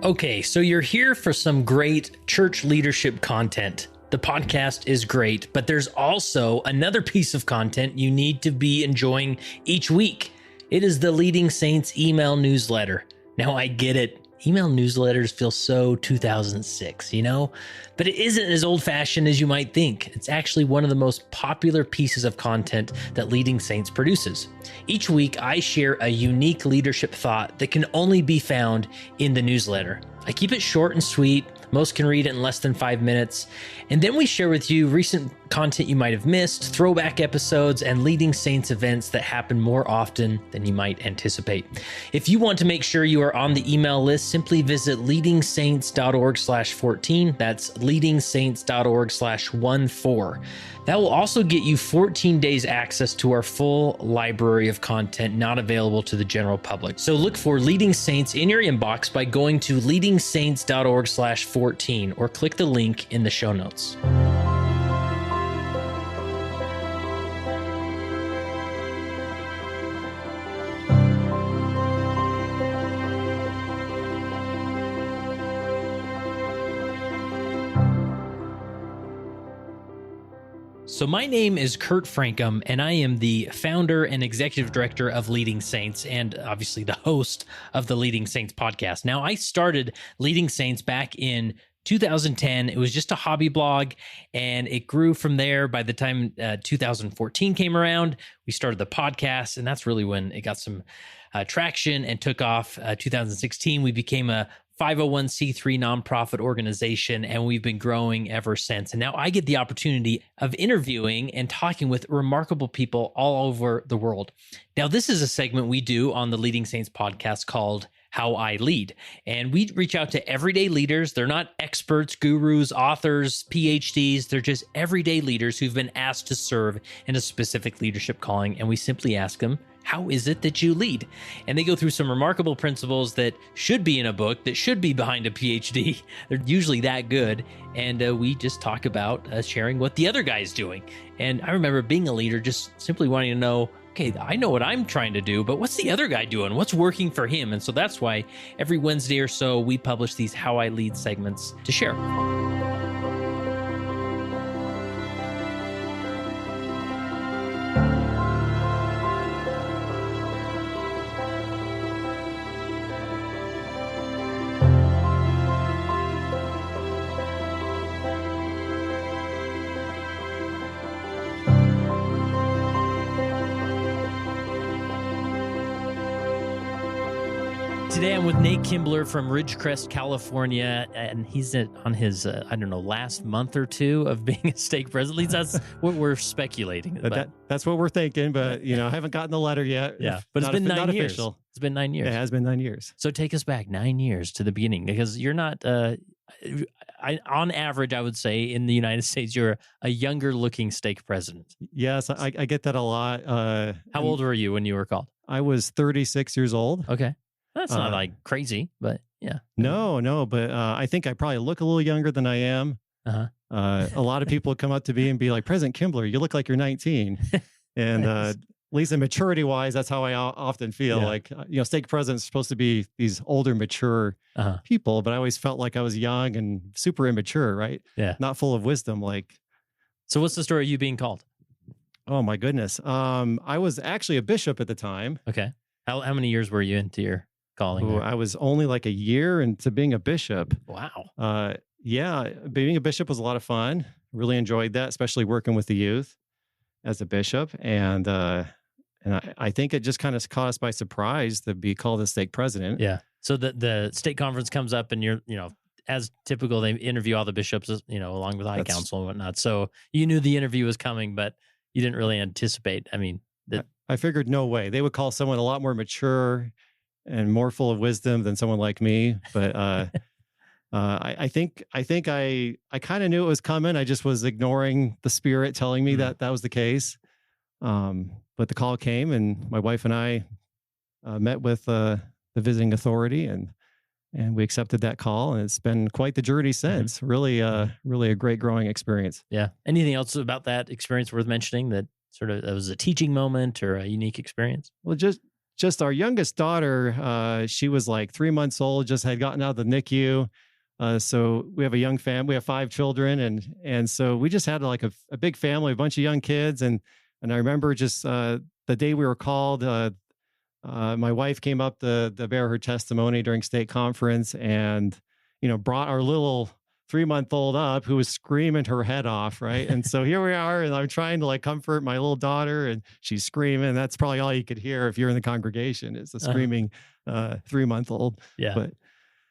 Okay, so you're here for some great church leadership content. The podcast is great, but there's also another piece of content you need to be enjoying each week. It is the Leading Saints email newsletter. Now, I get it. Email newsletters feel so 2006, But it isn't as old-fashioned as you might think. It's actually one of the most popular pieces of content that Leading Saints produces. Each week, I share a unique leadership thought that can only be found in the newsletter. I keep it short and sweet. Most can read it in less than 5 minutes. And then we share with you recent content you might have missed, throwback episodes, and Leading Saints events that happen more often than you might anticipate. If you want to make sure you are on the email list, simply visit leadingsaints.org/14. That's leadingsaints.org/14. That will also get you 14 days access to our full library of content not available to the general public. So look for Leading Saints in your inbox by going to leadingsaints.org/14 or click the link in the show notes. So my name is Kurt Frankum, and I am the founder and executive director of Leading Saints, and obviously the host of the Leading Saints podcast. Now, I started Leading Saints back in 2010. It was just a hobby blog, and it grew from there. By the time 2014 came around, we started the podcast, and that's really when it got some traction and took off. 2016, we became a 501c3 nonprofit organization, and we've been growing ever since. And now I get the opportunity of interviewing and talking with remarkable people all over the world. Now, this is a segment we do on the Leading Saints podcast called How I Lead. And we reach out to everyday leaders. They're not experts, gurus, authors, PhDs. They're just everyday leaders who've been asked to serve in a specific leadership calling. And we simply ask them, how is it that you lead? And they go through some remarkable principles that should be in a book, that should be behind a PhD. They're usually that good. And we just talk about sharing what the other guy's doing. And I remember being a leader, just simply wanting to know, okay, I know what I'm trying to do, but what's the other guy doing? What's working for him? And so that's why every Wednesday or so, we publish these How I Lead segments to share. Today I'm with Nate Kimbler from Ridgecrest, California, and he's on his, last month or two of being a stake president. At least that's what we're speculating. That's what we're thinking, but I haven't gotten the letter yet. Yeah, but it's been 9 years. Official. It's been 9 years. It has been 9 years. So take us back 9 years to the beginning, because you're not, on average, I would say, in the United States, you're a younger looking stake president. Yes, I get that a lot. How old were you when you were called? I was 36 years old. Okay. That's not like crazy, but yeah. No, but I think I probably look a little younger than I am. Uh-huh. A lot of people come up to me and be like, President Kimbler, you look like you're 19. And Nice. at least in maturity-wise, that's how I often feel. Yeah. Like, stake presidents are supposed to be these older, mature people, but I always felt like I was young and super immature, right? Yeah. Not full of wisdom. So what's the story of you being called? Oh my goodness. I was actually a bishop at the time. Okay. How many years were you into your calling? I was only like a year into being a bishop. Wow. Yeah, being a bishop was a lot of fun. Really enjoyed that, especially working with the youth as a bishop. And I think it just kind of caught us by surprise to be called a stake president. Yeah. So the state conference comes up, and you're, as typical, they interview all the bishops, along with high council and whatnot. So you knew the interview was coming, but you didn't really anticipate. I figured no way. They would call someone a lot more mature and more full of wisdom than someone like me. But I think I kind of knew it was coming. I just was ignoring the Spirit telling me that was the case. But the call came, and my wife and I met with the visiting authority, and we accepted that call. And it's been quite the journey since. Really a great growing experience. Yeah. Anything else about that experience worth mentioning that sort of was a teaching moment or a unique experience? Well, just just our youngest daughter, she was like 3 months old, just had gotten out of the NICU. So we have a young family. We have 5 children, and so we just had like a big family, a bunch of young kids. And I remember just the day we were called, my wife came up to bear her testimony during state conference, and brought our little 3-month-old up, who was screaming her head off, right? And so here we are, and I'm trying to like comfort my little daughter, and she's screaming. That's probably all you could hear if you're in the congregation, is the screaming 3-month-old. Yeah. But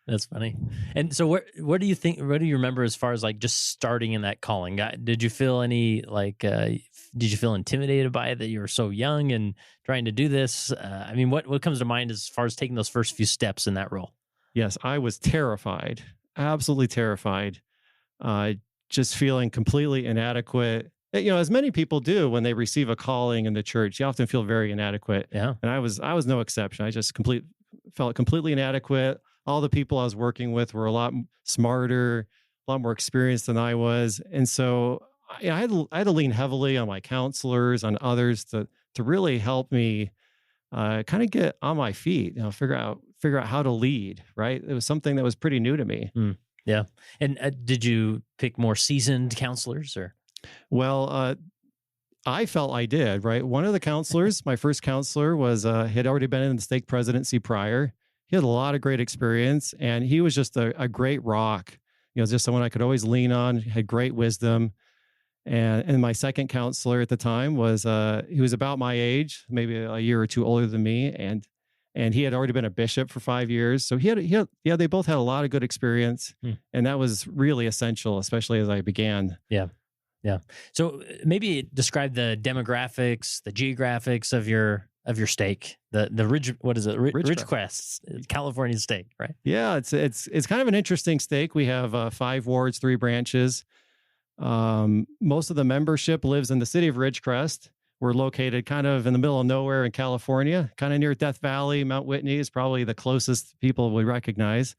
that's funny. And so what do you think, what do you remember as far as like just starting in that calling? Did you feel any like, did you feel intimidated by it, that you were so young and trying to do this? I mean, what comes to mind as far as taking those first few steps in that role? yes, I was terrified, absolutely terrified, just feeling completely inadequate. As many people do when they receive a calling in the church, you often feel very inadequate. Yeah. And I was no exception. I just felt completely inadequate. All the people I was working with were a lot smarter, a lot more experienced than I was. And so I had to lean heavily on my counselors, on others to really help me kind of get on my feet, figure out how to lead, right? It was something that was pretty new to me. Yeah. And did you pick more seasoned counselors or? Well, I felt I did, right? One of the counselors, my first counselor, had already been in the stake presidency prior. He had a lot of great experience, and he was just a great rock. Just someone I could always lean on, had great wisdom. And my second counselor at the time he was about my age, maybe a year or two older than me, and he had already been a bishop for 5 years. So they both had a lot of good experience, and that was really essential, especially as I began. Yeah. Yeah. So maybe describe the demographics, the geographics of your stake, the Ridgecrest, California stake, right? Yeah, it's kind of an interesting stake. We have 5 wards, 3 branches. Most of the membership lives in the city of Ridgecrest. We're located kind of in the middle of nowhere in California, kind of near Death Valley. Mount Whitney is probably the closest people we recognize.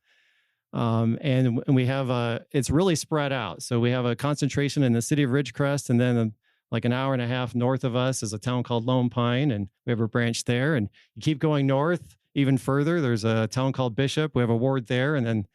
And we have it's really spread out. So we have a concentration in the city of Ridgecrest, and then like an hour and a half north of us is a town called Lone Pine, and we have a branch there. And you keep going north even further, there's a town called Bishop. We have a ward there, and then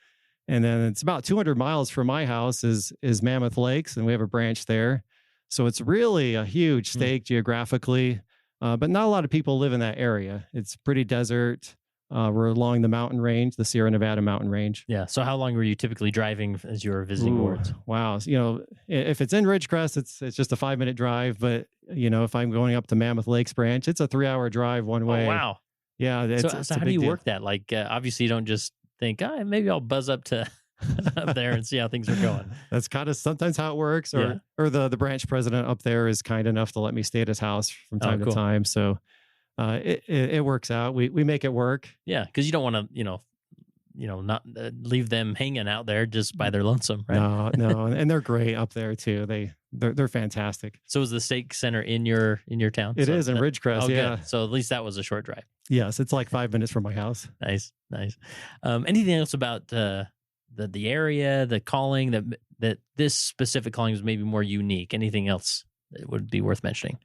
it's about 200 miles from my house is Mammoth Lakes, and we have a branch there. So it's really a huge stake geographically, but not a lot of people live in that area. It's pretty desert. We're along the mountain range, the Sierra Nevada mountain range. Yeah. So how long were you typically driving as you were visiting wards? Wow. So, if it's in Ridgecrest, it's just a 5-minute drive. But, if I'm going up to Mammoth Lakes branch, it's a 3-hour drive one way. Oh, wow. Yeah. So how do you work that? Like, obviously you don't just think, maybe I'll buzz up to up there and see how things are going. That's kind of sometimes how it works. Or the branch president up there is kind enough to let me stay at his house from time to time. So it works out. We make it work. Yeah, because you don't want to, not leave them hanging out there just by their lonesome, right? No, and they're great up there too. They're fantastic. So is the stake center in your town? It is in Ridgecrest. Yeah. Good. So at least that was a short drive. Yes, it's like 5 minutes from my house. Nice. Anything else about the area, the calling that this specific calling is maybe more unique? Anything else that would be worth mentioning?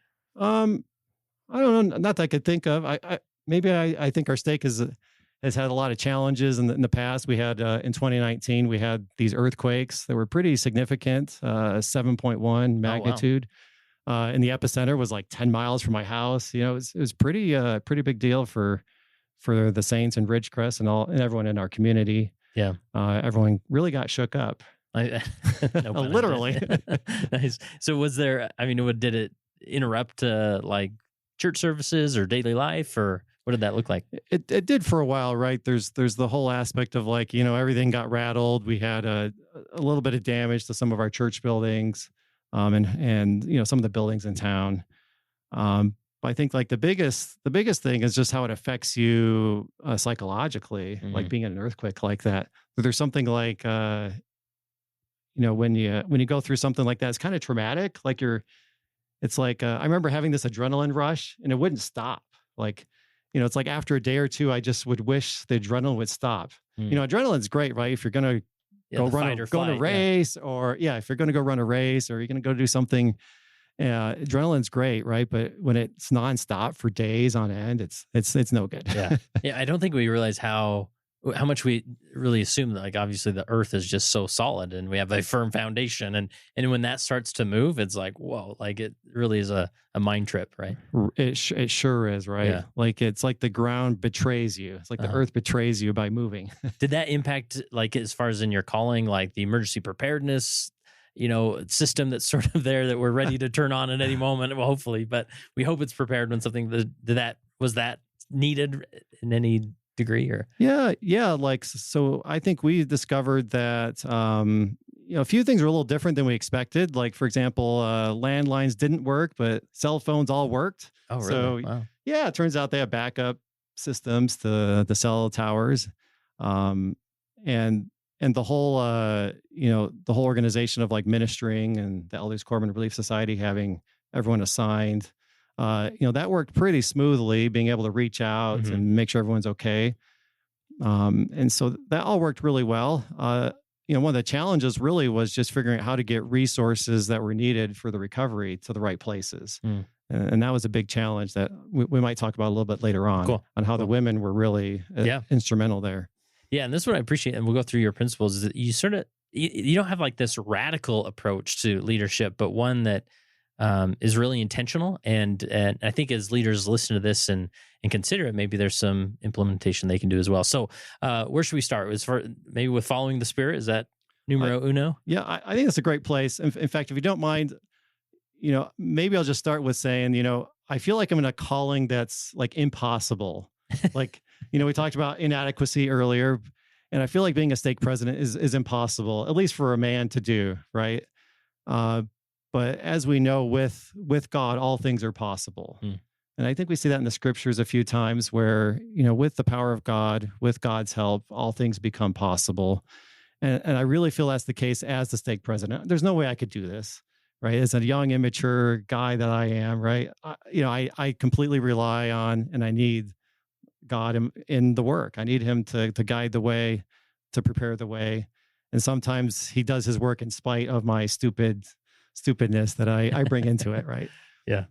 I don't know, not that I could think of. I think our stake has had a lot of challenges in the past. We had in 2019 we had these earthquakes that were pretty significant, 7.1 magnitude. Oh, wow. And the epicenter was like 10 miles from my house. It was pretty big deal for the saints in Ridgecrest and everyone in our community. Yeah, everyone really got shook up. Literally. Nice. So was there? I mean, did it interrupt like church services or daily life, or what did that look like? It did for a while, right? There's the whole aspect of like, everything got rattled. We had a little bit of damage to some of our church buildings, and some of the buildings in town. But I think like the biggest thing is just how it affects you psychologically, like being in an earthquake like that. But there's something like, when you go through something like that, it's kind of traumatic. Like it's like, I remember having this adrenaline rush and it wouldn't stop. Like, it's like after a day or two, I just would wish the adrenaline would stop. Adrenaline's great, right? If you're going to go run a race, or if you're going to go run a race, or you're going to go do something, Adrenaline's great, right? But when it's nonstop for days on end, it's no good. Yeah. Yeah. I don't think we realize how much we really assume that, like, obviously the earth is just so solid and we have a firm foundation. And when that starts to move, it's like, whoa, like it really is a mind trip, right? It sure is, right? Yeah. Like it's like the ground betrays you. It's like the earth betrays you by moving. Did that impact, like, as far as in your calling, like the emergency preparedness, system that's sort of there that we're ready to turn on at any moment? Well, hopefully, but we hope it's prepared when something was that needed in any degree, or? Yeah. Like, so I think we discovered that, a few things are a little different than we expected. Like, for example, landlines didn't work, but cell phones all worked. Oh, really? So, wow. Yeah, it turns out they have backup systems to the cell towers. And the whole, the whole organization of like ministering and the Elders Quorum and Relief Society having everyone assigned, that worked pretty smoothly, being able to reach out and make sure everyone's okay. And so that all worked really well. One of the challenges really was just figuring out how to get resources that were needed for the recovery to the right places. And that was a big challenge that we might talk about a little bit later on, on how the women were really instrumental there. Yeah. And this is what I appreciate. And we'll go through your principles, is that you sort of, you don't have like this radical approach to leadership, but one that is really intentional. And I think as leaders listen to this and consider it, maybe there's some implementation they can do as well. So where should we start? Maybe with following the Spirit? Is that numero uno? Yeah, I think that's a great place. In fact, if you don't mind, maybe I'll just start with saying, I feel like I'm in a calling that's like impossible. Like, we talked about inadequacy earlier, and I feel like being a stake president is impossible, at least for a man to do, right? But as we know, with God, all things are possible. And I think we see that in the scriptures a few times where, with the power of God, with God's help, all things become possible. And I really feel that's the case as the stake president. There's no way I could do this, right? As a young, immature guy that I am, right? I completely rely on, and I need God in the work. I need him to guide the way, to prepare the way. And sometimes he does his work in spite of my stupidness that I bring into it, right? Yeah.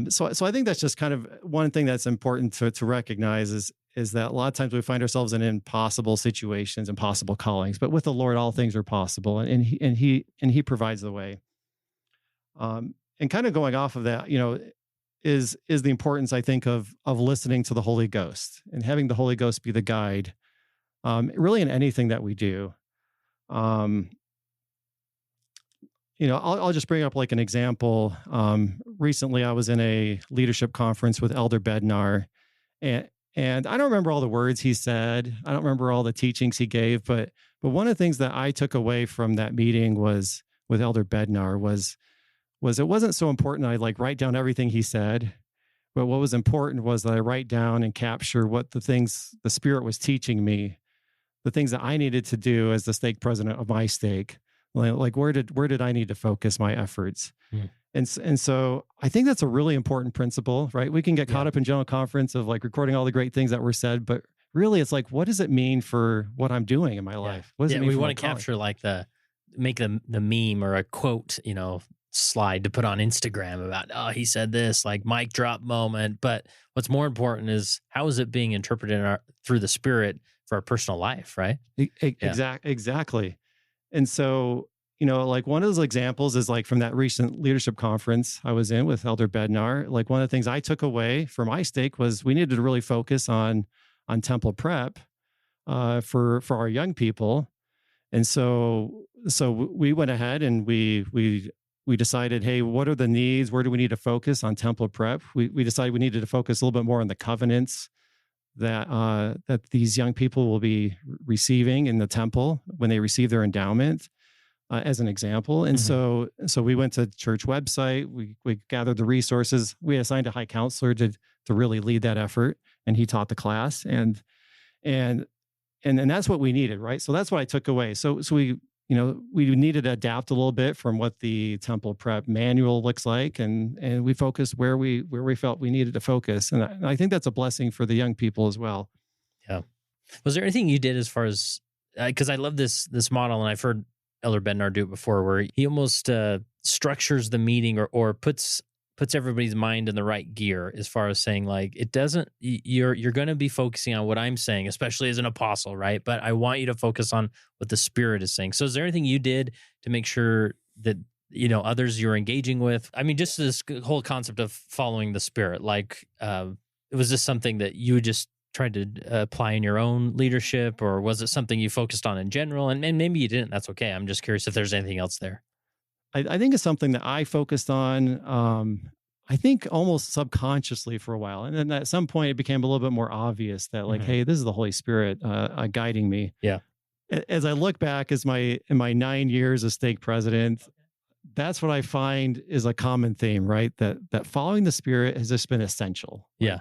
So I think that's just kind of one thing that's important to recognize is that a lot of times we find ourselves in impossible situations, impossible callings, but with the Lord, all things are possible, and he provides the way. And kind of going off of that, is the importance, I think, of listening to the Holy Ghost and having the Holy Ghost be the guide, really in anything that we do. I'll just bring up like an example. Recently, I was in a leadership conference with Elder Bednar, and I don't remember all the words he said. I don't remember all the teachings he gave, but one of the things that I took away from that meeting was with Elder Bednar was it wasn't so important I like write down everything he said, but what was important was that I write down and capture what the things the Spirit was teaching me, the things that I needed to do as the stake president of my stake. Like where did I need to focus my efforts? And so I think that's a really important principle, right? We can get caught up in general conference of like recording all the great things that were said, but really it's like, what does it mean for what I'm doing in my life? What does it mean? We want to capture like make the meme or a quote, slide to put on Instagram about, he said this, like mic drop moment. But what's more important is how is it being interpreted through the Spirit for our personal life, right? Exactly. And so, like one of those examples is like from that recent leadership conference I was in with Elder Bednar. Like one of the things I took away for my stake was we needed to really focus on temple prep for our young people. And so we went ahead and we decided, hey, what are the needs? Where do we need to focus on temple prep? We decided we needed to focus a little bit more on the covenants that these young people will be receiving in the temple when they receive their endowment, as an example. And so we went to the church website. We gathered the resources. We assigned a high counselor to really lead that effort, and he taught the class. And that's what we needed, right? So that's what I took away. So we needed to adapt a little bit from what the temple prep manual looks like, and we focused where we felt we needed to focus. And I think that's a blessing for the young people as well. Yeah. Was there anything you did as far as, because I love this model, and I've heard Elder Bednar do it before, where he almost structures the meeting or puts everybody's mind in the right gear as far as saying, like, it doesn't, you're going to be focusing on what I'm saying, especially as an apostle, right? But I want you to focus on what the Spirit is saying. So is there anything you did to make sure that, others you're engaging with? I mean, just this whole concept of following the Spirit, like, was this something that you just tried to apply in your own leadership, or was it something you focused on in general? And maybe you didn't, that's okay. I'm just curious if there's anything else there. I think it's something that I focused on, I think almost subconsciously for a while. And then at some point it became a little bit more obvious that, like, hey, this is the Holy Spirit guiding me. Yeah. As I look back in my 9 years as stake president, that's what I find is a common theme, right? That following the Spirit has just been essential. Yeah.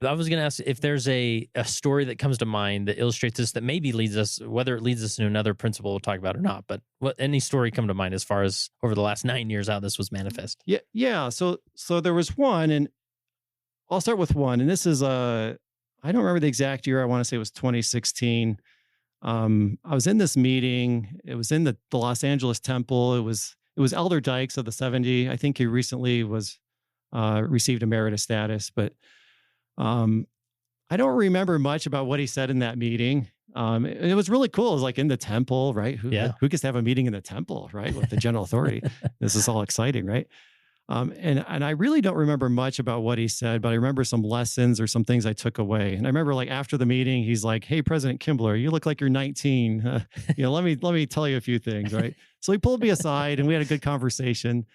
I was going to ask if there's a story that comes to mind that illustrates this, that maybe leads us, whether it leads us to another principle we'll talk about or not, but any story come to mind as far as over the last 9 years, how this was manifest? Yeah. So there was one, and I'll start with one. And this is, I don't remember the exact year. I want to say it was 2016. I was in this meeting. It was in the Los Angeles temple. It was Elder Dykes of the 70. I think he recently received emeritus status, but I don't remember much about what he said in that meeting. It was really cool. It was like in the temple, right? Who gets to have a meeting in the temple, right? With the general authority. This is all exciting, right? And I really don't remember much about what he said, but I remember some lessons or some things I took away. And I remember, like, after the meeting, he's like, "Hey, President Kimbler, you look like you're 19. Let me tell you a few things, right?" So he pulled me aside and we had a good conversation.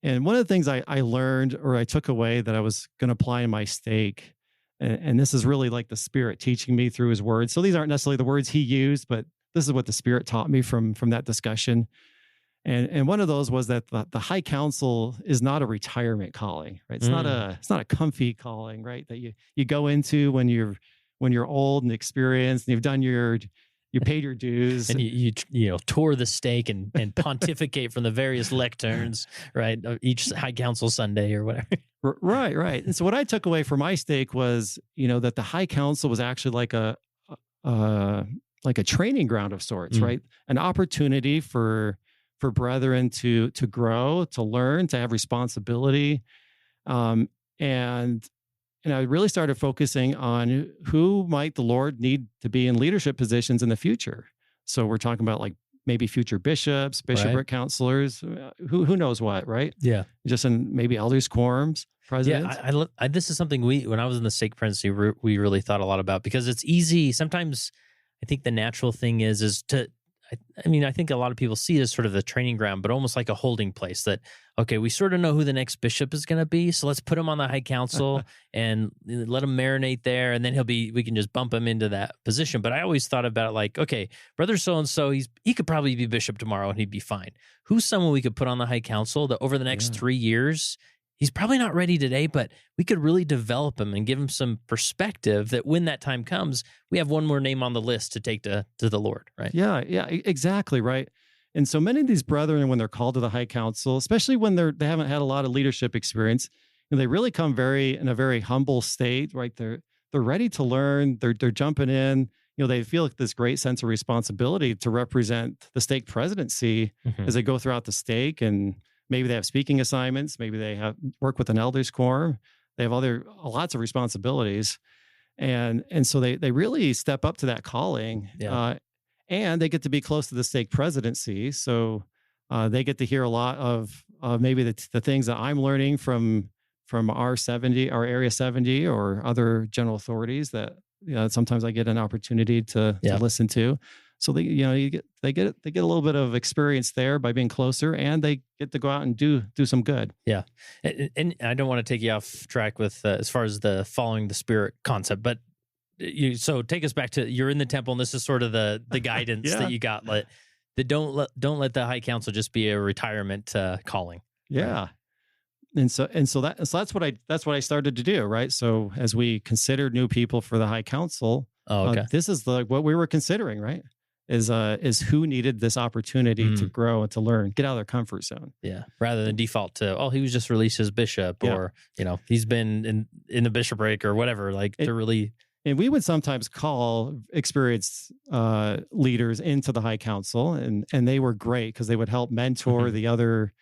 And one of the things I learned or I took away that I was going to apply in my stake, and this is really like the Spirit teaching me through his words. So these aren't necessarily the words he used, but this is what the Spirit taught me from that discussion. And one of those was that the high council is not a retirement calling, right? It's not a comfy calling, right? That you go into when you're old and experienced and you've done you paid your dues, and you tour the stake and pontificate from the various lecterns, right? Each high council Sunday or whatever. Right. And so what I took away from my stake was, that the high council was actually like a training ground of sorts, right? An opportunity for brethren to grow, to learn, to have responsibility, and I really started focusing on who might the Lord need to be in leadership positions in the future. So we're talking about, like, maybe future bishops, bishopric councilors, who knows what, right? Yeah. Just in maybe elders, quorums, presidents. Yeah, I this is something when I was in the stake presidency, we really thought a lot about, because it's easy. Sometimes I think the natural thing is to, I think a lot of people see it as sort of the training ground, but almost like a holding place that, okay, we sort of know who the next bishop is going to be, so let's put him on the high council and let him marinate there, and then we can just bump him into that position. But I always thought about it like, okay, brother so-and-so, he could probably be bishop tomorrow and he'd be fine. Who's someone we could put on the high council that over the next 3 years, he's probably not ready today, but we could really develop him and give him some perspective that when that time comes, we have one more name on the list to take to the Lord, right? Yeah, exactly, right. And so many of these brethren, when they're called to the high council, especially when they haven't had a lot of leadership experience, they really come in a very humble state, right? They're ready to learn. They're jumping in. They feel like this great sense of responsibility to represent the stake presidency as they go throughout the stake, and maybe they have speaking assignments. Maybe they have work with an elders quorum. They have lots of responsibilities. And so they really step up to that calling. Yeah. And they get to be close to the stake presidency. So they get to hear a lot of maybe the things that I'm learning from our Area 70 or other general authorities that sometimes I get an opportunity to listen to. So they get a little bit of experience there by being closer, and they get to go out and do some good. Yeah, and I don't want to take you off track with as far as the following the Spirit concept, but so take us back to, you're in the temple, and this is sort of the guidance that you got. Don't let the high council just be a retirement calling. Yeah. Right? And so that's what I started to do, right? So as we considered new people for the high council, this is what we were considering, right? Is who needed this opportunity to grow and to learn, get out of their comfort zone. Yeah. Rather than default to, he was just released as bishop, or he's been in the bishopric or whatever. To really And we would sometimes call experienced leaders into the High Council, and they were great because they would help mentor the other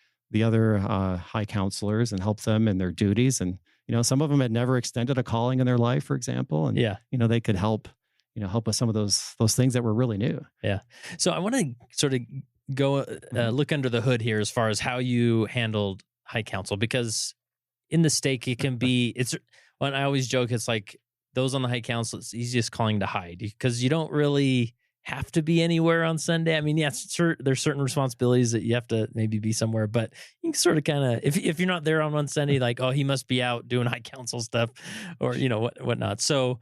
high counselors and help them in their duties. And some of them had never extended a calling in their life, for example, and they could help with some of those things that were really new. Yeah. So I want to sort of go look under the hood here as far as how you handled High Council, because in the stake it can be. When I always joke, it's like those on the High Council, it's easiest calling to hide because you don't really have to be anywhere on Sunday. I mean, there's certain responsibilities that you have to maybe be somewhere, but you can sort of kind of, if you're not there on one Sunday, like, oh, he must be out doing High Council stuff or, whatnot. So,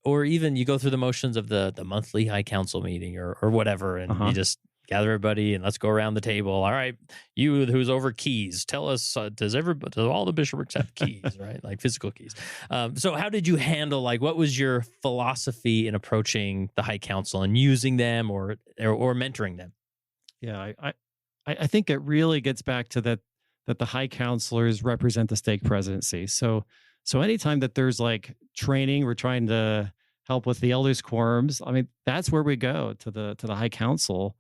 or even you go through the motions of the monthly High Council meeting or whatever, and you just gather everybody and let's go around the table. All right, you who's over keys, tell us, does all the bishoprics have keys, right? Like physical keys. So how did you handle, what was your philosophy in approaching the High Council and using them or mentoring them? Yeah, I think it really gets back to that the High Counselors represent the stake presidency. So anytime that there's training, we're trying to help with the elders' quorums. I mean, that's where we go to the High Council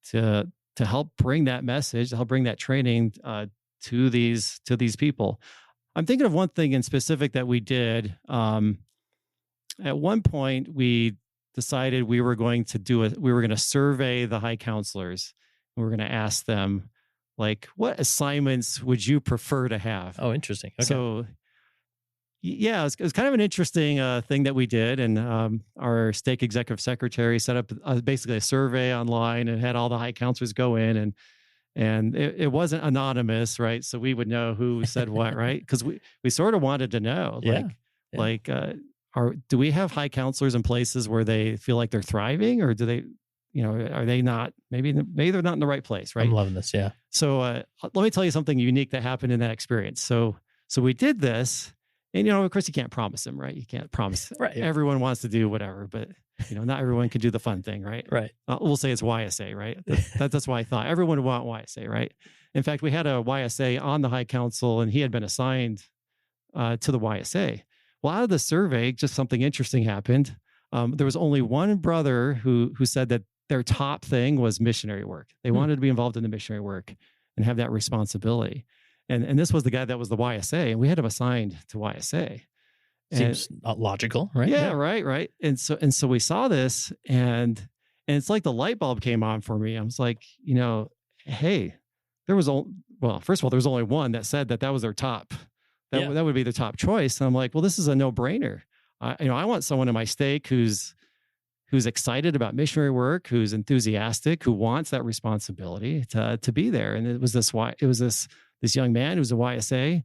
to help bring that message, to help bring that training to these people. I'm thinking of one thing in specific that we did. At one point, we decided we were going to survey the High Counselors. We were going to ask them, what assignments would you prefer to have? Oh, interesting. Okay. So, yeah, it was kind of an interesting thing that we did, and our stake executive secretary set up basically a survey online and had all the High Counselors go in, and it wasn't anonymous, right? So we would know who said what, right? Because we sort of wanted to know, do we have High Counselors in places where they feel like they're thriving, or do they, are they not? Maybe they're not in the right place, right? I'm loving this, yeah. So let me tell you something unique that happened in that experience. So we did this. And, of course, you can't promise them, right? You can't promise. Right. Everyone wants to do whatever, but, not everyone can do the fun thing, right? Right. We'll say it's YSA, right? That's why I thought everyone would want YSA, right? In fact, we had a YSA on the High Council, and he had been assigned to the YSA. Well, out of the survey, just something interesting happened. There was only one brother who said that their top thing was missionary work. They wanted to be involved in the missionary work and have that responsibility. And this was the guy that was the YSA, and we had him assigned to YSA. Seems logical, right? Yeah, right. And so we saw this, and it's like the light bulb came on for me. I was like, hey, first of all, there was only one that said that was their top. That would be the top choice. And I'm like, well, this is a no-brainer. I want someone in my stake who's excited about missionary work, who's enthusiastic, who wants that responsibility to be there. And it was this young man who was a YSA.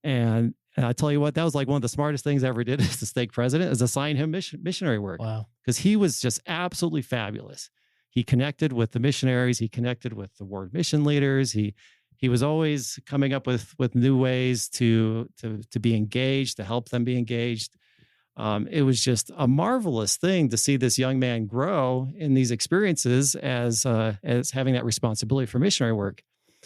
And I tell you what, that was one of the smartest things I ever did as the stake president, is assign him missionary work. Wow. Because he was just absolutely fabulous. He connected with the missionaries. He connected with the ward mission leaders. He was always coming up with new ways to be engaged, to help them be engaged. It was just a marvelous thing to see this young man grow in these experiences as having that responsibility for missionary work.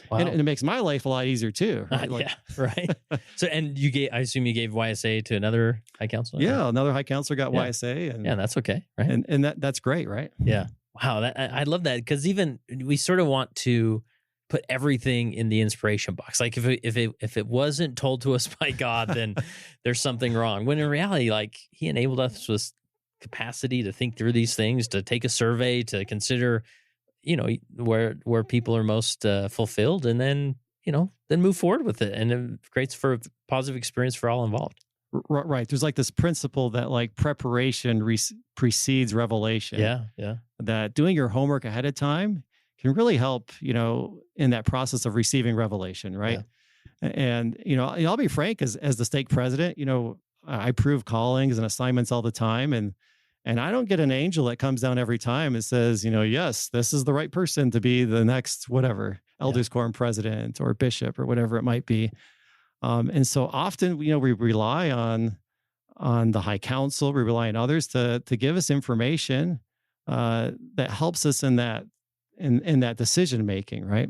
Wow. And it makes my life a lot easier too. Right? Yeah, right. So, and I assume you gave YSA to another High Counselor? Yeah, another High Counselor got YSA. And, that's okay, right? And that's great, right? Yeah. Wow, I love that, because even we sort of want to put everything in the inspiration box. Like if it wasn't told to us by God, then there's something wrong. When in reality, He enabled us with capacity to think through these things, to take a survey, to consider, where people are most fulfilled, and then move forward with it, and it creates for a positive experience for all involved. Right. There's this principle that preparation precedes revelation. Yeah. That doing your homework ahead of time can really help, in that process of receiving revelation, right? Yeah. And, I'll be frank, as the stake president, I approve callings and assignments all the time. And I don't get an angel that comes down every time and says, yes, this is the right person to be the next, whatever, elders quorum president or bishop or whatever it might be. And so often, we rely on the High Council, we rely on others to give us information that helps us in that decision making, right?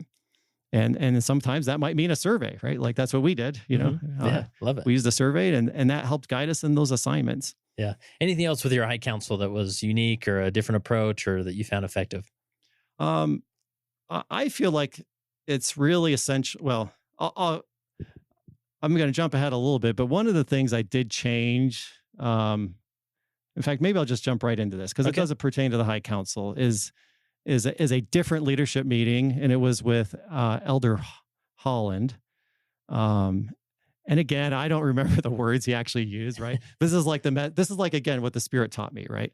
And sometimes that might mean a survey, right? That's what we did, Yeah, love it. We used a survey, and that helped guide us in those assignments. Yeah. Anything else with your high council that was unique or a different approach or that you found effective? I feel like it's really essential. Well, I'm going to jump ahead a little bit, but one of the things I did change, in fact, maybe I'll just jump right into this because it doesn't pertain to the high council, is a different leadership meeting, and it was with Elder Holland. And again, I don't remember the words he actually used, right? This is like again what the Spirit taught me, right?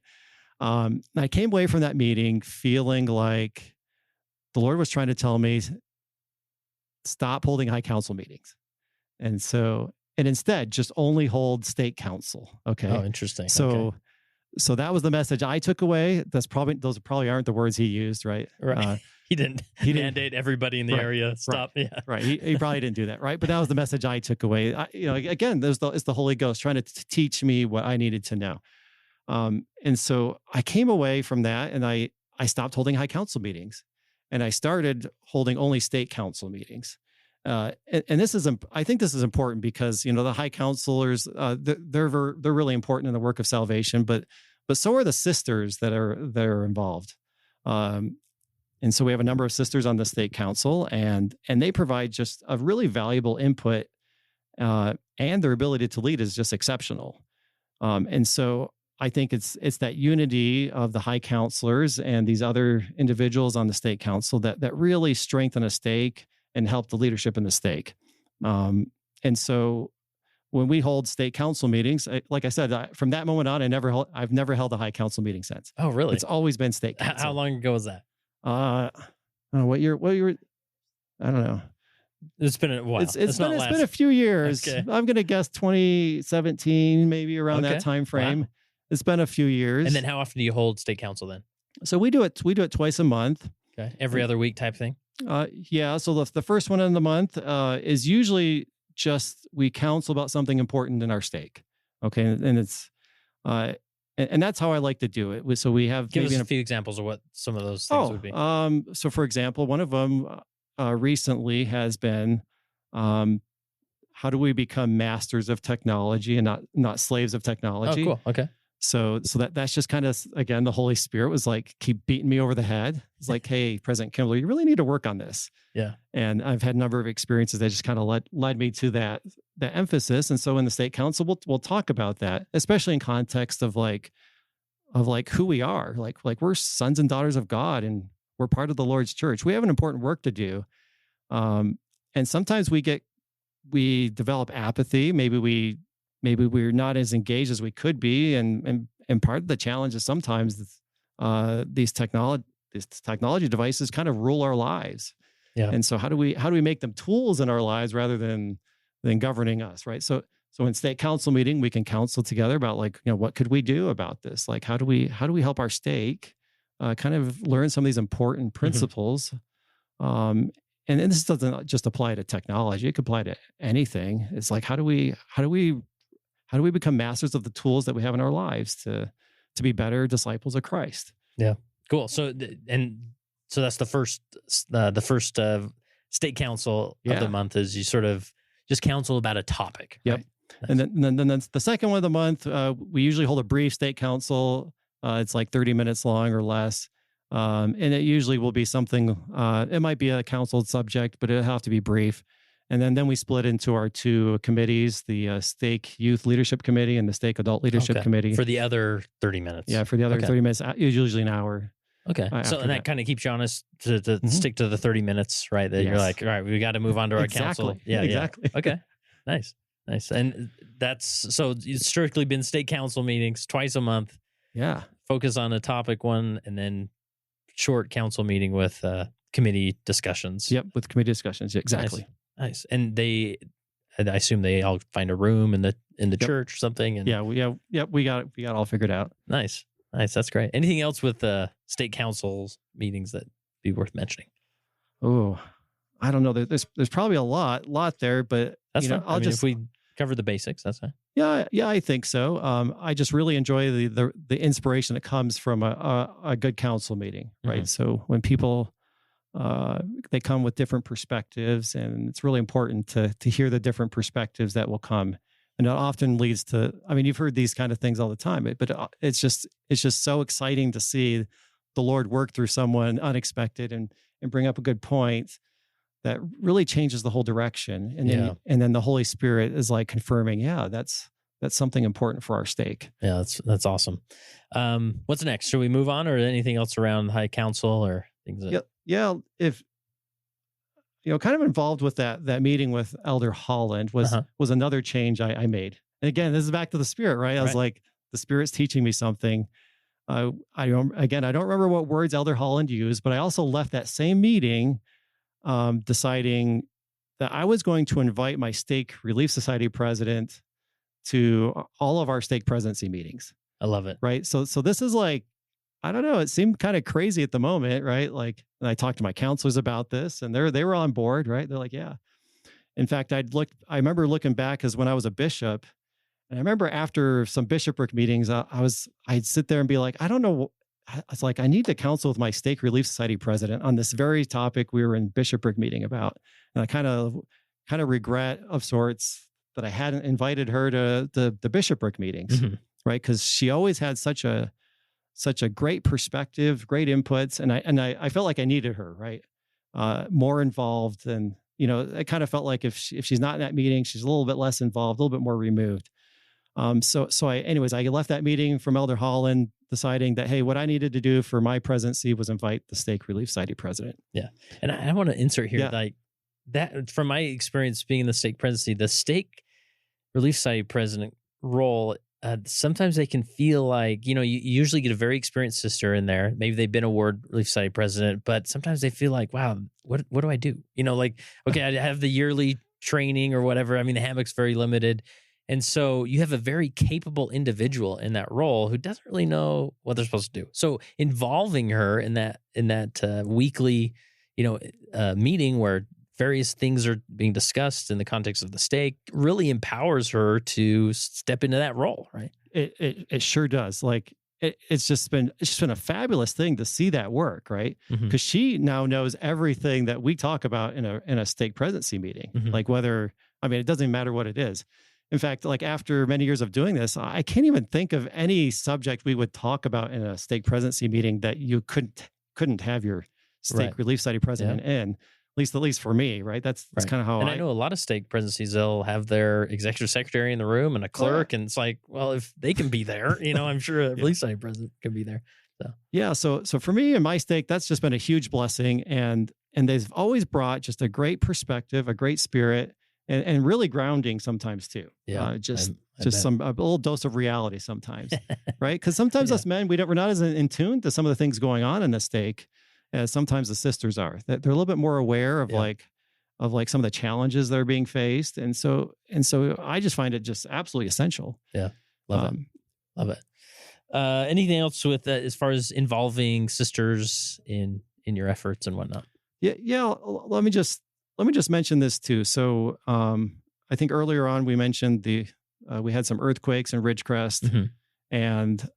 I came away from that meeting feeling like the Lord was trying to tell me, stop holding high council meetings. And instead just only hold state council. Okay. Oh, interesting. So that was the message I took away. Those probably aren't the words he used, right? Right. He didn't mandate everybody in the area stop. Right, yeah. Right. He probably didn't do that. Right. But that was the message I took away. Again, it's the Holy Ghost trying to teach me what I needed to know. And so I came away from that and I stopped holding high council meetings and I started holding only state council meetings. And I think this is important because, the high counselors, they're really important in the work of salvation, but so are the sisters that are involved. And so we have a number of sisters on the state council and they provide just a really valuable input, and their ability to lead is just exceptional. And so I think it's that unity of the high counselors and these other individuals on the state council that really strengthen a stake and help the leadership in the stake. And so when we hold state council meetings, like I said, from that moment on, I've never held a high council meeting since. Oh, really? It's always been state council. How long ago was that? I don't know what year, I don't know. It's been a while. It's been a few years. Okay. I'm going to guess 2017, maybe around that time frame. Wow. It's been a few years. And then how often do you hold state council then? So we do it twice a month. Okay. Every other week type thing? Yeah. So the first one in the month is usually just we counsel about something important in our stake. Okay. And it's and that's how I like to do it. So we have give us a few examples of what some of those things would be. So for example, one of them recently has been how do we become masters of technology and not slaves of technology? Oh, cool. Okay. So that's just kind of, again, the Holy Spirit was like, keep beating me over the head. It's like, hey, President Kimbler, you really need to work on this. Yeah. And I've had a number of experiences that just kind of led me to that emphasis. And so in the state council, we'll talk about that, especially in context of who we are. Like we're sons and daughters of God and we're part of the Lord's church. We have an important work to do. And sometimes we develop apathy. Maybe we're not as engaged as we could be. And part of the challenge is sometimes these technology devices kind of rule our lives. Yeah. And so how do we make them tools in our lives rather than governing us, right? So in state council meeting, we can counsel together about what could we do about this? Like, how do we help our stake kind of learn some of these important principles? Mm-hmm. And this doesn't just apply to technology. It could apply to anything. It's like, how do we become masters of the tools that we have in our lives to be better disciples of Christ? Yeah, cool. So that's the first state council of the month is you sort of just counsel about a topic. Yep. Right? And then the second one of the month, we usually hold a brief state council. It's like 30 minutes long or less. And it usually will be something, it might be a counseled subject, but it'll have to be brief. And then we split into our two committees, the Stake Youth Leadership Committee and the Stake Adult Leadership Committee. For the other 30 minutes. Yeah, for the other 30 minutes, usually an hour. Okay. So that kind of keeps you honest to stick to the 30 minutes, right? That you're like, all right, we got to move on to our council. Yeah, exactly. Yeah. Okay. Nice. And it's strictly been state council meetings twice a month. Yeah. Focus on a topic one and then short council meeting with committee discussions. Yep. With committee discussions. Yeah, exactly. Nice. And I assume they all find a room in the church or something. And we got it all figured out. Nice. That's great. Anything else with state councils meetings that be worth mentioning? Oh, I don't know. There's probably a lot there, but that's fine. If we cover the basics, that's fine. Yeah, I think so. I just really enjoy the inspiration that comes from a good council meeting, right? Mm-hmm. So when people they come with different perspectives, and it's really important to hear the different perspectives that will come And it often leads to, I mean, you've heard these kind of things all the time, but it's just so exciting to see the Lord work through someone unexpected and bring up a good point that really changes the whole direction. And then the Holy Spirit is like confirming, that's something important for our stake. Yeah, that's awesome. What's next? Should we move on, or anything else around high council or things? If kind of involved with that meeting with Elder Holland was another change I made. And again, this is back to the Spirit, right? I was like, the Spirit's teaching me something. I don't remember what words Elder Holland used, but I also left that same meeting deciding that I was going to invite my Stake Relief Society president to all of our stake presidency meetings. I love it. Right. So this is like, I don't know, it seemed kind of crazy at the moment, right? Like, and I talked to my counselors about this, and they were on board, right? They're like, yeah. In fact, I remember looking back as when I was a bishop, and I remember after some bishopric meetings, I'd sit there and be like, I don't know. It's like, I need to counsel with my Stake Relief Society president on this very topic we were in bishopric meeting about. And I kind of regret of sorts that I hadn't invited her to the bishopric meetings, right? Because she always had such a great perspective, great inputs. And I felt like I needed her, right? More involved. And, it kind of felt like if she's not in that meeting, she's a little bit less involved, a little bit more removed. So I left that meeting from Elder Holland deciding that, hey, what I needed to do for my presidency was invite the Stake Relief Society president. Yeah. And I want to insert here, like that, from my experience being in the stake presidency, the Stake Relief Society president role, sometimes they can feel like, you usually get a very experienced sister in there. Maybe they've been a Ward Relief Society president, but sometimes they feel like, wow, what do I do? Okay, I have the yearly training or whatever. I mean, the hammock's very limited. And so you have a very capable individual in that role who doesn't really know what they're supposed to do. So involving her in that weekly, meeting where various things are being discussed in the context of the stake really empowers her to step into that role, right? It sure does. Like it's just been a fabulous thing to see that work, right? Because she now knows everything that we talk about in a stake presidency meeting. Like it doesn't even matter what it is. In fact, like after many years of doing this, I can't even think of any subject we would talk about in a stake presidency meeting that you couldn't have your Stake Relief Society president in. At least for me, right? That's kind of how I know a lot of stake presidencies, they'll have their executive secretary in the room and a clerk. And it's like, well, if they can be there, I'm sure a Relief Society president can be there. So yeah. So for me and my stake, that's just been a huge blessing. And they've always brought just a great perspective, a great spirit, and really grounding sometimes too. Yeah. A little dose of reality sometimes, right? Because sometimes us men, we're not as in tune to some of the things going on in the stake as sometimes the sisters are. That they're a little bit more aware of like some of the challenges that are being faced. And so I just find it just absolutely essential. Yeah. Love it. Anything else with that as far as involving sisters in your efforts and whatnot? Yeah. Let me just mention this too. So I think earlier on we mentioned we had some earthquakes in Ridgecrest, and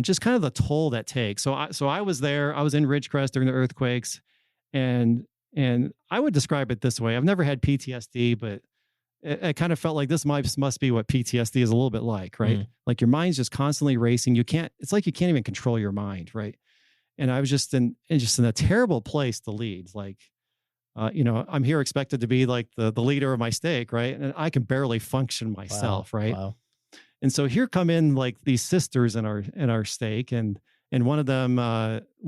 just kind of the toll that takes. So I was there. I was in Ridgecrest during the earthquakes, and I would describe it this way. I've never had PTSD, but it kind of felt like this must be what PTSD is a little bit like, right? Like your mind's just constantly racing. It's like you can't even control your mind, right? And I was just in a terrible place to lead. Like, I'm here expected to be like the leader of my stake, right? And I can barely function myself, right? Wow. And so here come in like these sisters in our stake, and one of them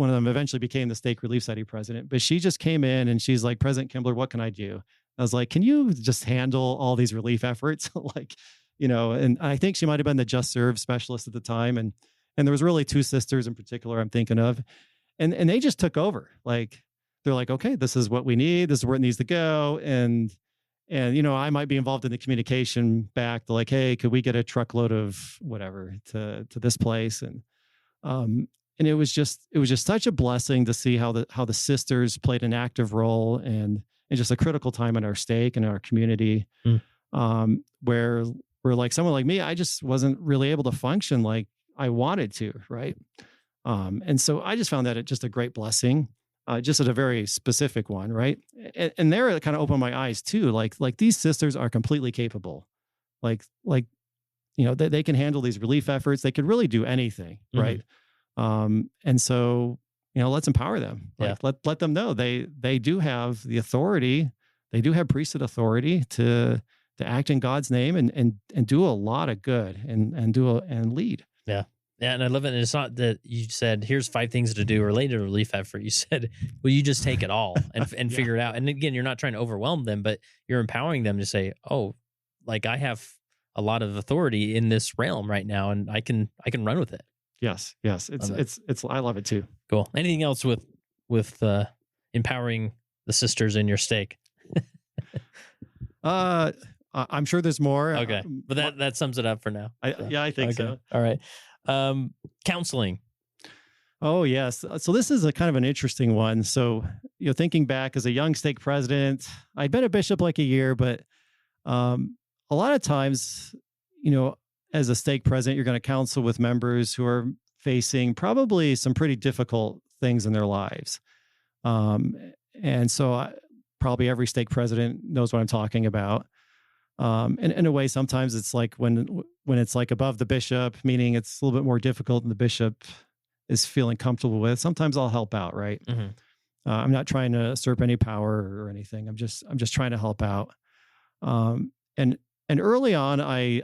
eventually became the Stake Relief Society president. But she just came in and she's like, President Kimbler, what can I do? I was like, can you just handle all these relief efforts? And I think she might have been the Just Serve specialist at the time, and there was really two sisters in particular I'm thinking of, and they just took over. Like they're like, okay, this is what we need. This is where it needs to go, and I might be involved in the communication back to like, hey, could we get a truckload of whatever to this place? And it was just such a blessing to see how the sisters played an active role and just a critical time in our stake and our community, where like someone like me, I just wasn't really able to function like I wanted to, right? And so I just found that just a great blessing. Just at a very specific one, right? And there it kind of opened my eyes too. Like these sisters are completely capable like they can handle these relief efforts. They could really do anything, right? And so let's empower them. Let them know they do have the authority. They do have priesthood authority to act in God's name and do a lot of good and lead. Yeah. Yeah, and I love it. And it's not that you said, here's 5 things to do related to relief effort. You said, well, you just take it all and figure it out. And again, you're not trying to overwhelm them, but you're empowering them to say, oh, like I have a lot of authority in this realm right now, and I can run with it. Yes. It's I love it too. Cool. Anything else with empowering the sisters in your stake? I'm sure there's more. Okay, but that sums it up for now. I think so. All right. Counseling. Oh, yes. So this is a kind of an interesting one. So, thinking back as a young stake president, I'd been a bishop like a year, but a lot of times, as a stake president, you're going to counsel with members who are facing probably some pretty difficult things in their lives. And so probably every stake president knows what I'm talking about. And in a way, sometimes it's like when it's like above the bishop, meaning it's a little bit more difficult than the bishop is feeling comfortable with. Sometimes I'll help out, right? I'm not trying to usurp any power or anything. I'm just trying to help out. And early on, I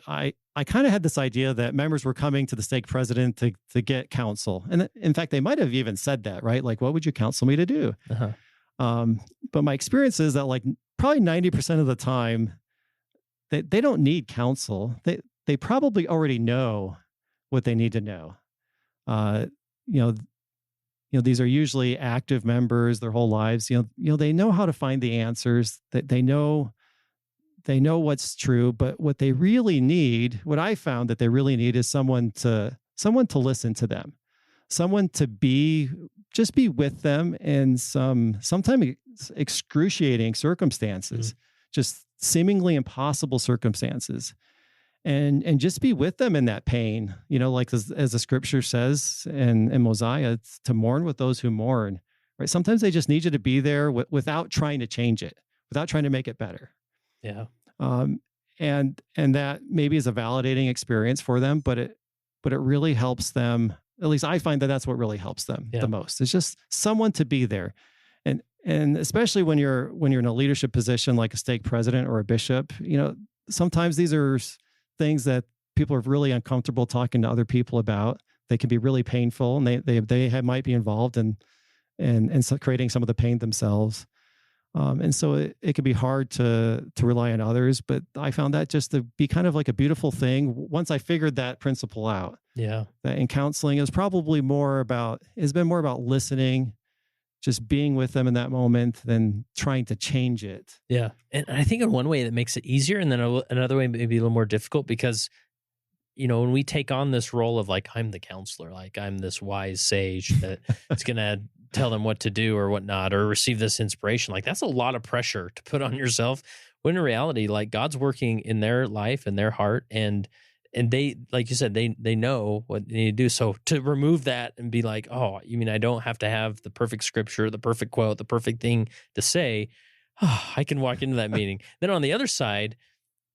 kind of had this idea that members were coming to the stake president to get counsel, and in fact, they might have even said that, right? Like, what would you counsel me to do? But my experience is that like probably 90% of the time, they don't need counsel. They probably already know what they need to know. These are usually active members their whole lives. They know how to find the answers. That they know what's true. But what they really need, what I found that they really need, is someone to listen to them, someone to be with them in sometimes excruciating circumstances, just seemingly impossible circumstances, and just be with them in that pain, like as the scripture says in Mosiah, it's to mourn with those who mourn, right? Sometimes they just need you to be there without trying to change it, without trying to make it better. Yeah. And that maybe is a validating experience for them, but it really helps them. At least I find that that's what really helps them the most. It's just someone to be there. And especially when you're in a leadership position like a stake president or a bishop, sometimes these are things that people are really uncomfortable talking to other people about. They can be really painful, and they might be involved in creating some of the pain themselves. And so it can be hard to rely on others, but I found that just to be kind of like a beautiful thing once I figured that principle out. Yeah. That in counseling has been more about listening, just being with them in that moment than trying to change it. Yeah. And I think in one way that makes it easier, and then another way maybe a little more difficult, because, when we take on this role of like, I'm the counselor, like I'm this wise sage that is going to tell them what to do or whatnot, or receive this inspiration, like that's a lot of pressure to put on yourself, when in reality, like God's working in their life and their heart, and they, like you said, they know what they need to do. So to remove that and be like, oh, you mean I don't have to have the perfect scripture, the perfect quote, the perfect thing to say, I can walk into that meeting. Then on the other side,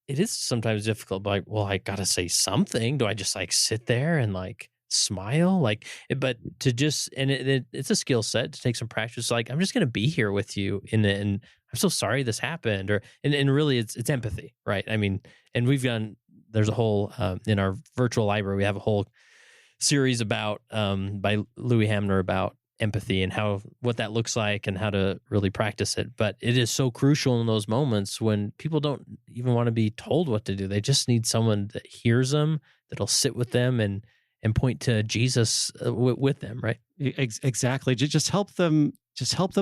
it is sometimes difficult, like, well, I got to say something. Do I just like sit there and like smile? Like, but to just, and it's a skill set to take some practice. Like, I'm just going to be here with you and I'm so sorry this happened. And really it's empathy, right? I mean, and there's a whole, in our virtual library, we have a whole series about, by Louis Hamner about empathy and what that looks like and how to really practice it. But it is so crucial in those moments when people don't even want to be told what to do. They just need someone that hears them, that'll sit with them and point to Jesus with them, right? Exactly. Just help them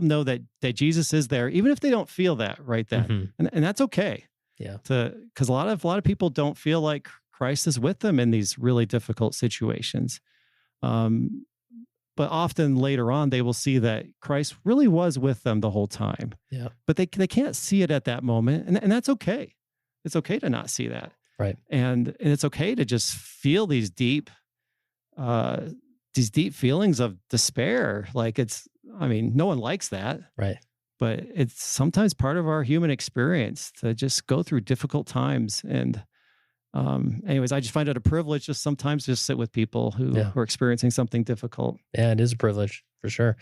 know that Jesus is there, even if they don't feel that right then. And that's okay. Yeah. Because a lot of people don't feel like Christ is with them in these really difficult situations. But often later on, they will see that Christ really was with them the whole time. Yeah. But they can't see it at that moment. And that's okay. It's okay to not see that. Right. And it's okay to just feel these deep feelings of despair. Like no one likes that. Right. But it's sometimes part of our human experience to just go through difficult times. And Anyways, I just find it a privilege just sometimes just sit with people who are experiencing something difficult. Yeah, it is a privilege for sure.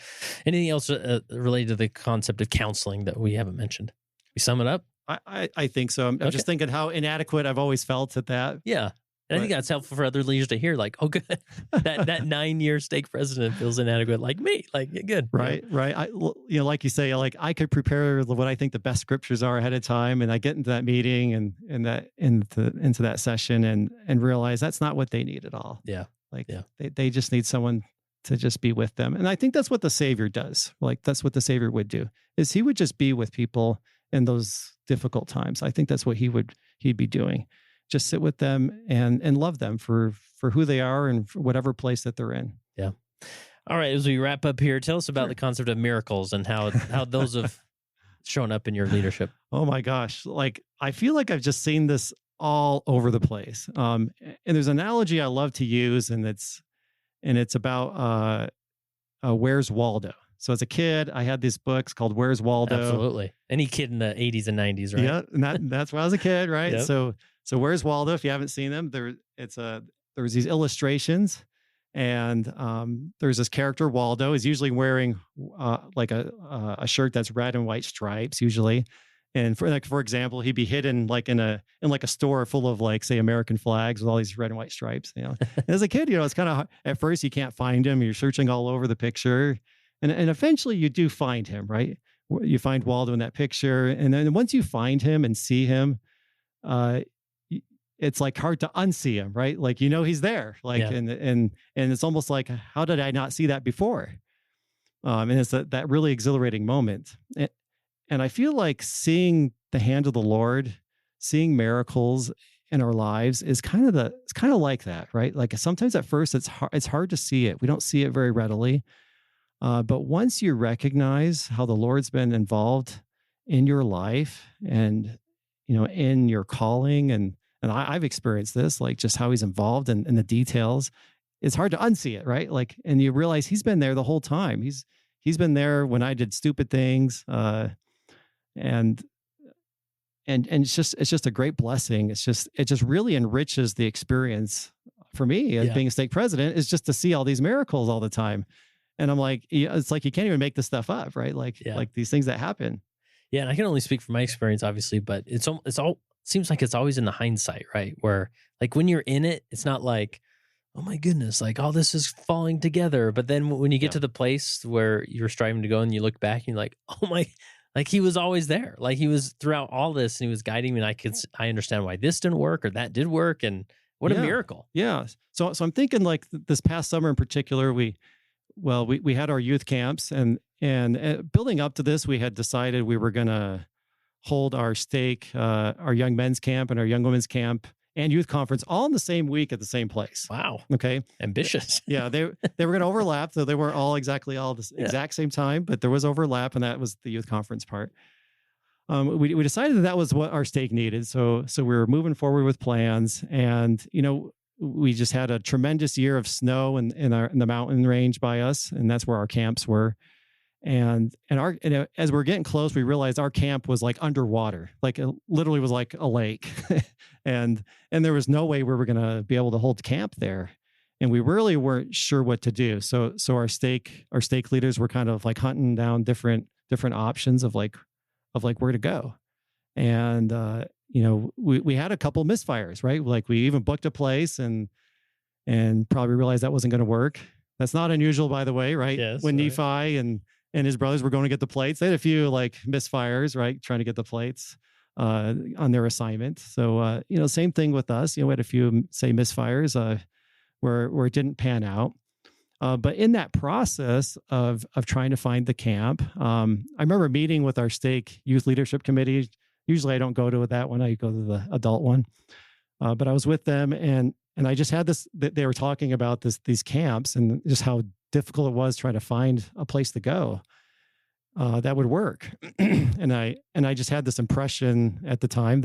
Anything else related to the concept of counseling that we haven't mentioned? We sum it up? I think so. I'm just thinking how inadequate I've always felt at that. Yeah. And I think that's helpful for other leaders to hear, like, oh, good. that 9-year stake president feels inadequate like me. Like, good. Right, right. Like you say, like I could prepare what I think the best scriptures are ahead of time, and I get into that meeting and into that session and realize that's not what they need at all. Yeah. They just need someone to just be with them. And I think that's what the Savior does. Like that's what the Savior would do, is he would just be with people in those difficult times. I think that's what he'd be doing. Just sit with them and love them for who they are and for whatever place that they're in. Yeah. All right. As we wrap up here, tell us about the concept of miracles and how those have shown up in your leadership. Oh my gosh. Like, I feel like I've just seen this all over the place. And there's an analogy I love to use, and it's about Where's Waldo? So as a kid, I had these books called Where's Waldo? Absolutely. Any kid in the 80s and 90s, right? Yeah. And that's when I was a kid, right? Yep. So Where's Waldo? If you haven't seen them, there was these illustrations, and there's this character Waldo. He's usually wearing like a shirt that's red and white stripes usually, and for example, he'd be hidden like in a store full of like say American flags with all these red and white stripes. And as a kid, it's kind of at first you can't find him. You're searching all over the picture, and eventually you do find him. Right, you find Waldo in that picture, and then once you find him and see him, it's like hard to unsee him, right? Like, he's there, like, and it's almost like, how did I not see that before? And it's that really exhilarating moment. And I feel like seeing the hand of the Lord, seeing miracles in our lives it's kind of like that, right? Like sometimes at first it's hard to see it. We don't see it very readily. But once you recognize how the Lord's been involved in your life and, in your calling, and I've experienced this, like just how he's involved in the details. It's hard to unsee it, right? Like, and you realize he's been there the whole time. He's been there when I did stupid things, and it's just a great blessing. It just really enriches the experience for me as being a stake president, is just to see all these miracles all the time. And I'm like, it's like you can't even make this stuff up, right? Like these things that happen. Yeah, and I can only speak from my experience, obviously, but it's all seems like it's always in the hindsight, right? Where like when you're in it, it's not like, oh my goodness, like all this is falling together. But then when you get to the place where you're striving to go and you look back and you're like, oh my, like he was always there. Like he was throughout all this and he was guiding me, and I understand why this didn't work or that did work. And what a miracle. Yeah. So I'm thinking like this past summer in particular, we had our youth camps, and building up to this, we had decided we were going to hold our stake, our young men's camp and our young women's camp and youth conference all in the same week at the same place. Wow. Okay. Ambitious. Yeah. They were going to overlap. So they weren't all exactly all the exact same time, but there was overlap, and that was the youth conference part. We decided that was what our stake needed. So we were moving forward with plans, and, we just had a tremendous year of snow in the mountain range by us, and that's where our camps were. And as we're getting close, we realized our camp was like underwater, like it literally was like a lake, and there was no way we were going to be able to hold camp there, and we really weren't sure what to do. So our stake leaders were kind of like hunting down different options of where to go, and we had a couple misfires, right? Like we even booked a place and probably realized that wasn't going to work. That's not unusual, by the way, right? Yes, when right. Nephi and his brothers were going to get the plates, they had a few like misfires, right? Trying to get the plates on their assignment. So, same thing with us. We had a few, say, misfires where it didn't pan out. But in that process of trying to find the camp, I remember meeting with our stake youth leadership committee. Usually I don't go to that one. I go to the adult one. But I was with them, and I just had this, they were talking about these camps and just how difficult it was trying to find a place to go that would work. and I just had this impression at the time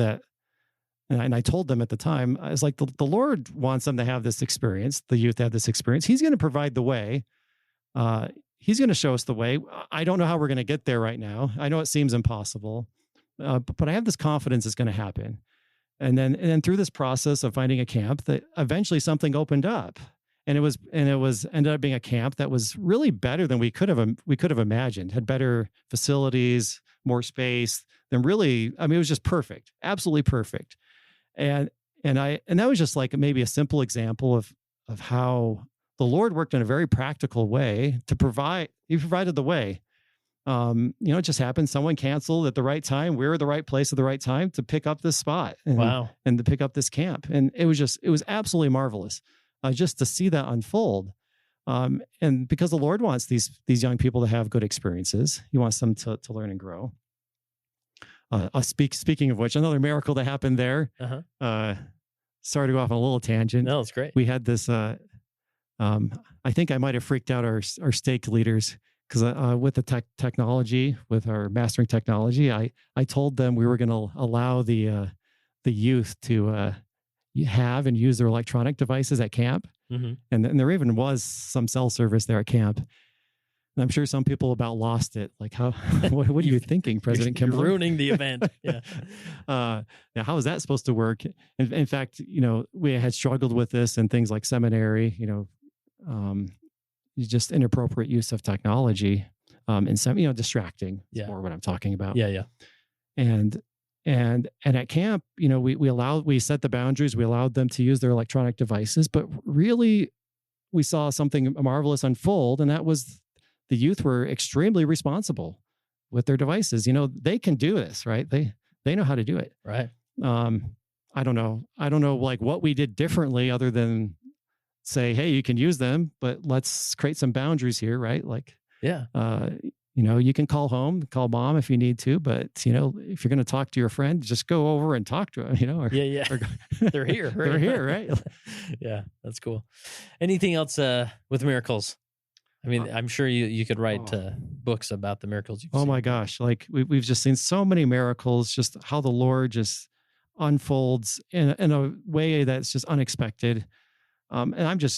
and I told them at the time, I was like, the Lord wants them to have this experience. The youth have this experience. He's going to provide the way. He's going to show us the way. I don't know how we're going to get there right now. I know it seems impossible, but I have this confidence it's going to happen. then through this process of finding a camp, that eventually something opened up, and it was ended up being a camp that was really better than we could have imagined. Had better facilities, more space than really. I mean, it was just perfect, absolutely perfect. And that was just like maybe a simple example of how the Lord worked in a very practical way to provide. He provided the way. It just happened. Someone canceled at the right time. We were at the right place at the right time to pick up this spot. And to pick up this camp. And it was absolutely marvelous just to see that unfold. And because the Lord wants these young people to have good experiences, He wants them to learn and grow. Speaking of which, another miracle that happened there. Sorry to go off on a little tangent. No, it's great. We had this. I think I might have freaked out our stake leaders. Because with the technology, with our mastering technology, I told them we were going to allow the youth to have and use their electronic devices at camp, and there even was some cell service there at camp. And I'm sure some people about lost it. Like, how? What are you thinking, President Kimbler? You're ruining the event. Yeah. How is that supposed to work? In fact, we had struggled with this in things like seminary. Just inappropriate use of technology, and some, distracting is more what I'm talking about. Yeah. And at camp, we set the boundaries, we allowed them to use their electronic devices, but really we saw something marvelous unfold. And that was the youth were extremely responsible with their devices. They can do this, right? They know how to do it. Right. I don't know like what we did differently other than say, hey, you can use them, but let's create some boundaries here, right? Like, you can call home, call mom if you need to, but if you're going to talk to your friend, just go over and talk to them, Or they're here. Right? They're here, right? Yeah, that's cool. Anything else with miracles? I mean, I'm sure you could write books about the miracles you've seen. Oh my gosh. Like we've just seen so many miracles, just how the Lord just unfolds in a way that's just unexpected. And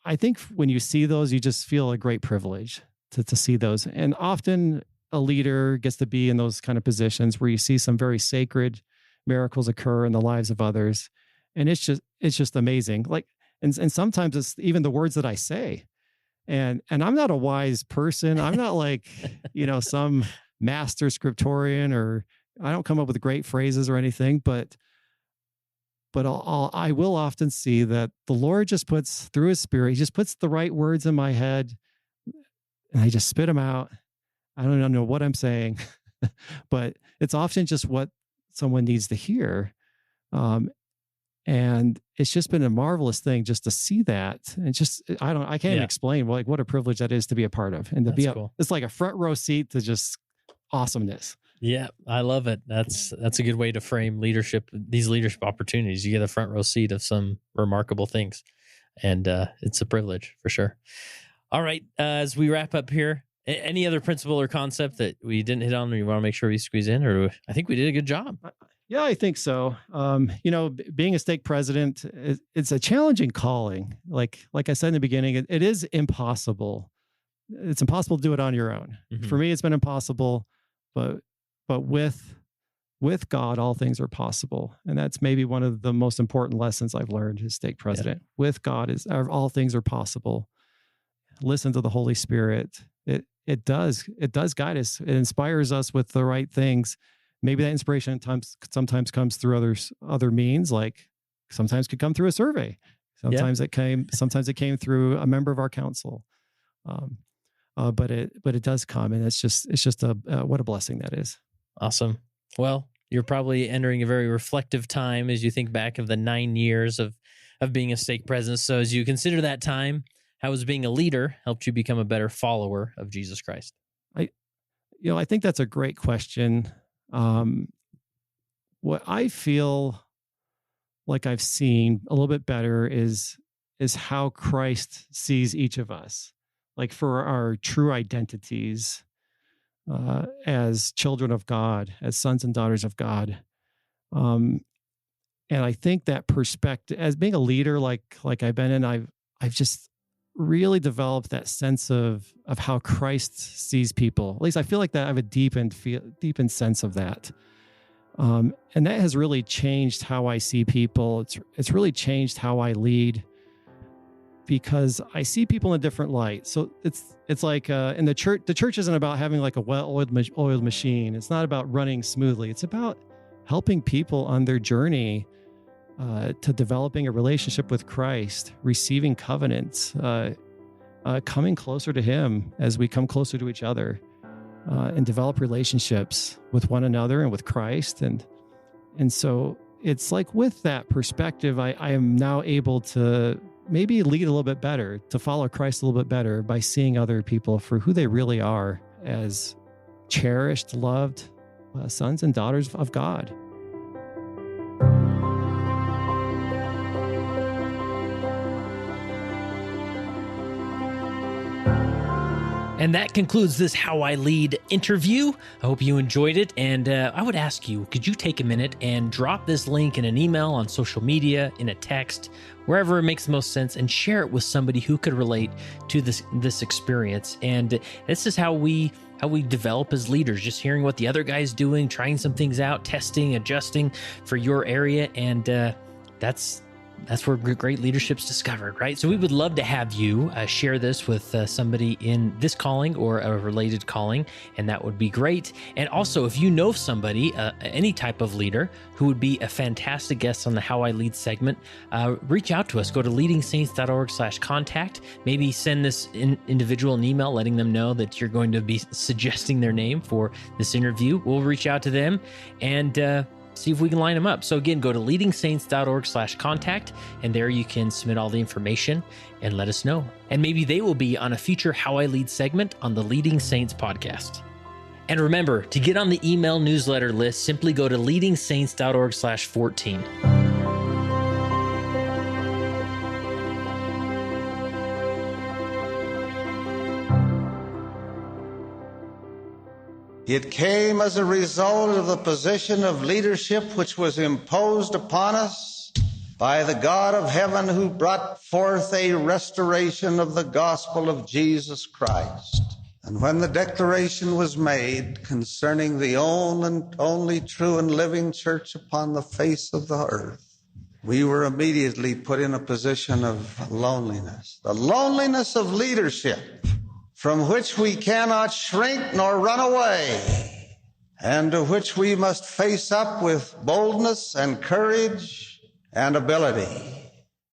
I think when you see those, you just feel a great privilege to see those. And often a leader gets to be in those kind of positions where you see some very sacred miracles occur in the lives of others. And it's just amazing. Like, and sometimes it's even the words that I say. And I'm not a wise person. I'm not like, some master scriptorian, or I don't come up with great phrases or anything, but I will often see that the Lord just puts through His Spirit, He just puts the right words in my head, and I just spit them out. I don't know what I'm saying, but it's often just what someone needs to hear. And it's just been a marvelous thing just to see that. And I can't even explain what a privilege that is to be a part of, and to be cool. It's like a front row seat to just awesomeness. Yeah, I love it. That's a good way to frame leadership, these leadership opportunities. You get a front row seat of some remarkable things, and it's a privilege for sure. All right, as we wrap up here, any other principle or concept that we didn't hit on or you want to make sure we squeeze in, or I think we did a good job. Yeah, I think so. Being a stake president, it's a challenging calling. Like I said in the beginning, it is impossible. It's impossible to do it on your own. Mm-hmm. For me, it's been impossible, but with God, all things are possible. And that's maybe one of the most important lessons I've learned as stake president. Yeah. With God, all things are possible. Listen to the Holy Spirit. It does guide us. It inspires us with the right things. Maybe that inspiration sometimes comes through other means, like sometimes could come through a survey. Sometimes it came through a member of our council. But it does come, and it's just what a blessing that is. Awesome. Well, you're probably entering a very reflective time as you think back of the 9 years of being a stake president. So as you consider that time, how has being a leader helped you become a better follower of Jesus Christ? I think that's a great question. What I feel like I've seen a little bit better is how Christ sees each of us, like for our true identities as children of God, as sons and daughters of God. And I think that perspective, as being a leader, like I've been in, I've just really developed that sense of how Christ sees people. At least I feel like that I have a deepened sense of that. And that has really changed how I see people. It's really changed how I lead, because I see people in a different light. So it's like in the church isn't about having like a well-oiled machine. It's not about running smoothly. It's about helping people on their journey to developing a relationship with Christ, receiving covenants, coming closer to Him as we come closer to each other, and develop relationships with one another and with Christ. And so it's like with that perspective, I am now able to maybe lead a little bit better, to follow Christ a little bit better by seeing other people for who they really are, as cherished, loved sons and daughters of God. And that concludes this How I Lead interview. I hope you enjoyed it. And I would ask you, could you take a minute and drop this link in an email, on social media, in a text, wherever it makes the most sense, and share it with somebody who could relate to this experience. And this is how we develop as leaders, just hearing what the other guy's doing, trying some things out, testing, adjusting for your area. And that's where great leadership's discovered, right? So we would love to have you share this with somebody in this calling or a related calling, and that would be great. And also, if you know somebody, any type of leader who would be a fantastic guest on the How I Lead segment, reach out to us. Go to leadingsaints.org/contact. Maybe send this individual an email letting them know that you're going to be suggesting their name for this interview. We'll reach out to them and see if we can line them up. So again, go to leadingsaints.org/contact, and there you can submit all the information and let us know. And maybe they will be on a future How I Lead segment on the Leading Saints podcast. And remember, to get on the email newsletter list, simply go to leadingsaints.org/14. It came as a result of the position of leadership which was imposed upon us by the God of heaven, who brought forth a restoration of the gospel of Jesus Christ. And when the declaration was made concerning the only true and living church upon the face of the earth, we were immediately put in a position of loneliness, the loneliness of leadership, from which we cannot shrink nor run away, and to which we must face up with boldness and courage and ability.